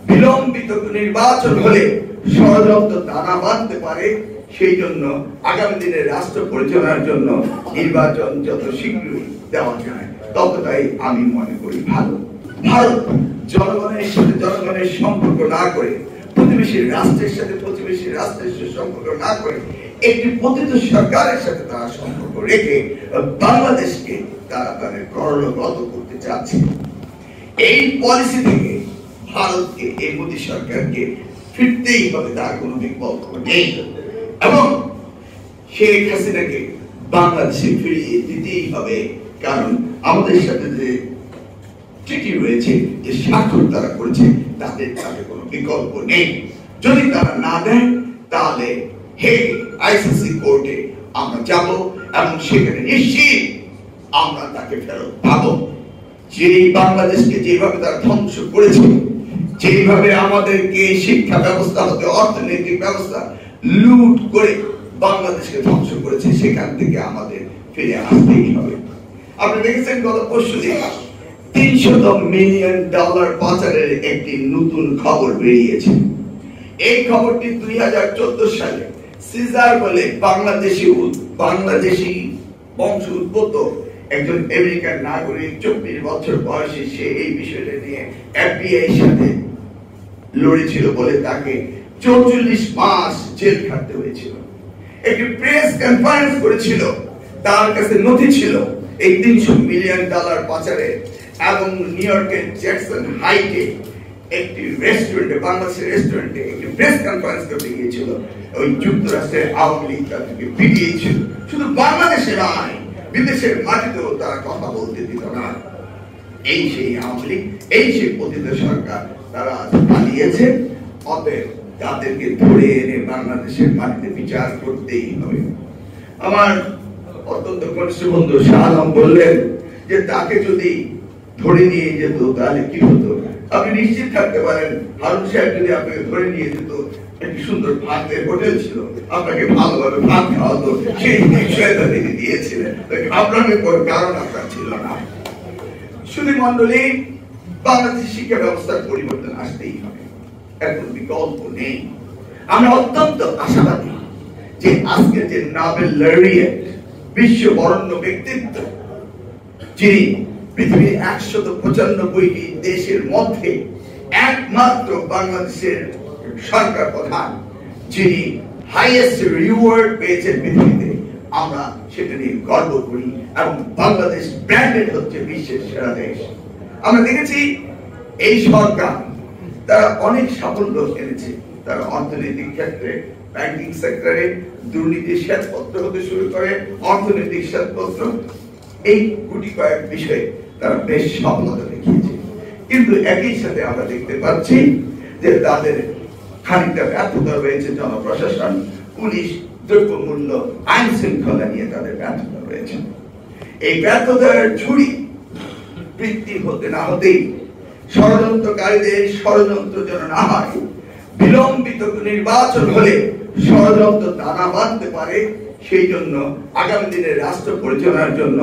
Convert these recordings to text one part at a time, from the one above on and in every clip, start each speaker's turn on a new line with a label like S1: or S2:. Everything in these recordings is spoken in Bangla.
S1: বিলম্বিত নির্বাচন হলে ষড়যন্ত্র দানা বাঁধতে পারে। সেই জন্য আগামী দিনে রাষ্ট্র পরিচালনার জন্য নির্বাচন যত শীঘ্রই দেওয়া যায় ততটাই আমি মনে করি ভালো। ভারত জনগণের সাথে জনগণের সম্পর্ক না করে, প্রতিবেশী রাষ্ট্রের সাথে প্রতিবেশী রাষ্ট্রের সাথে সম্পর্ক না করে, একটি পতিত সরকারের সাথে তারা সম্পর্ক রেখে বাংলাদেশকে তারা তাদের করলগত করতে চাচ্ছে। এই পলিসি থেকে ভারতকে, এই মোদী সরকারকে ফিরতেই হবে, তার কোনো বিকল্প নেই। এবং শেখ হাসিনাকে বাংলাদেশে ফিরিয়ে দিতেই হবে, কারণ আমাদের সাথে যে চিঠি রয়েছে, যে স্বাক্ষর তারা করেছে, তাদের কোনো বিকল্প নেই। যদি তারা না দেয় তাহলে আইসিসি কোর্টে আমরা যাব এবং সেখানে নিশ্চিত আমরা তাকে ফেরত পাবো। যে বাংলাদেশকে যেভাবে তারা ধ্বংস করেছে, যেভাবে আমাদেরকে শিক্ষা ব্যবস্থা হতে অর্থনৈতিক ব্যবস্থা লুট করে বাংলাদেশকে ধ্বংস করেছে, সেখান থেকে আমাদের ফিরে আসতেই হবে। আপনি দেখেছেন গত পরশুদিন $300 মিলিয়ন পাচারের একটি নতুন খবর বেরিয়েছে। এই খবরটি 2014 সালে সিজার বলে বাংলাদেশি বংশ উদ্ভূত একজন আমেরিকান নাগরিক, 24 বছর বয়সী, সে এই বিষয়টা নিয়ে FBI সাথে লড়েছিল বলে তাকে 44 মাস জেল খাটতে হয়েছিল। একটি প্রেস কনফারেন্স করেছিল, তার কাছে নথি ছিল এই $300 মিলিয়ন পাচারে, এবং নিউ ইয়র্কের জ্যাকসন হাইটে একটি রেস্টুরেন্টে, বাংলাদেশের রেস্টুরেন্টে একটি প্রেস কনফারেন্স করতে গিয়েছিল। ওই যুক্তরাষ্ট্রের আওয়ামী লীগ তাদেরকে পিটিয়েছিল। শুধু বাংলাদেশে নয়, বিদেশের মাটিতেও তারা কথা বলতে দিত না। এই সেই আওয়ামী লীগ, এই সেই পতিত সরকার, তারা পালিয়েছে। অতএব তাদেরকে ধরে এনে বাংলাদেশের মাটিতে বিচার করতেই হবে। আমার অত্যন্ত ঘনিষ্ঠ বন্ধু শাহ আলম বললেন যে তাকে যদি ধরে নিয়ে যেত তাহলে কি হতো। আপনি নিশ্চিত থাকতে পারেন, হারুন সাহেব যদি আপনাকে ধরে নিয়ে যেত, একটি সুন্দর ভাতের হোটেল ছিল, আপনাকে ভালোভাবে ভাত খাওয়াতো, সেই বিষয়টা তিনি দিয়েছিলেন। আপনার কোনো কারণ আপনার ছিল না। শুধু মন্ডলী, বাংলাদেশের শিক্ষা ব্যবস্থার পরিবর্তন আসতেই হবে, এখন বিকল্প নেই। আমরা অত্যন্ত আশাবাদী যে আজকে যে নোবেল লরিয়েট, বিশ্ব বরেণ্য ব্যক্তিত্ব, যিনি পৃথিবীর 195টি দেশের মধ্যে একমাত্র বাংলাদেশের সরকার প্রধান, যিনি হাইয়েস্ট রিওয়ার্ড পেয়েছেন পৃথিবীতে, আমরা সেটা নিয়ে গর্ব করি এবং বাংলাদেশ ব্র্যান্ডেড হচ্ছে বিশ্বের সেরা দেশ। আমরা দেখেছি এই সরকার তারা অনেক সাফল্য এনেছে। তারা অর্থনৈতিক ক্ষেত্রে, ব্যাংকিং সেক্টরে দুর্নীতির শ্বেতপত্র হতে শুরু করে অর্থনৈতিক শ্বেতপত্র, এই গুটি কয়েক বিষয়ে তারা বেশ সফলতা দেখিয়েছে। কিন্তু একই সাথে আমরা দেখতে পাচ্ছি যে তাদের খানিকটা ব্যর্থতা রয়েছে। জনপ্রশাসন, পুলিশ, দ্রব্যমূল্য, আইন শৃঙ্খলা নিয়ে তাদের ব্যর্থতা রয়েছে। এই ব্যর্থতার ঝুড়ি বৃদ্ধি হতে না হতেই ষড়যন্ত্রকারীদের ষড়যন্ত্র যেন না হয়, বিলম্বিত নির্বাচন হলে ষড়যন্ত্র দানা বাঁধতে পারে। সেই জন্য আগামী দিনে রাষ্ট্র পরিচালনার জন্য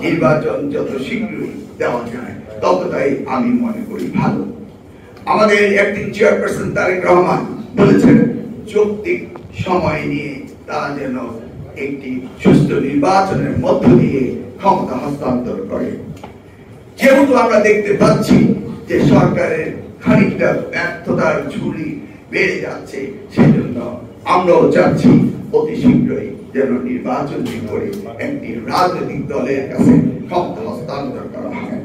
S1: নির্বাচন যত শীঘ্রই দেওয়া যায় ততটাই আমি মনে করি ভালো। আমাদের অ্যাক্টিং চেয়ারপারসন তারেক রহমান বলেছেন, যৌক্তিক সময় নিয়ে তারা যেন একটি সুস্থ নির্বাচনের মধ্য দিয়ে ক্ষমতা হস্তান্তর করে। যেহেতু আমরা দেখতে পাচ্ছি যে সরকারের খানিকটা ব্যর্থতার ঝুড়ি বেড়ে যাচ্ছে, সেজন্য আমরাও চাচ্ছি অতি শীঘ্রই যেন নির্বাচন করে একটি রাজনৈতিক দলের কাছে ক্ষমতা হস্তান্তর করা হয়।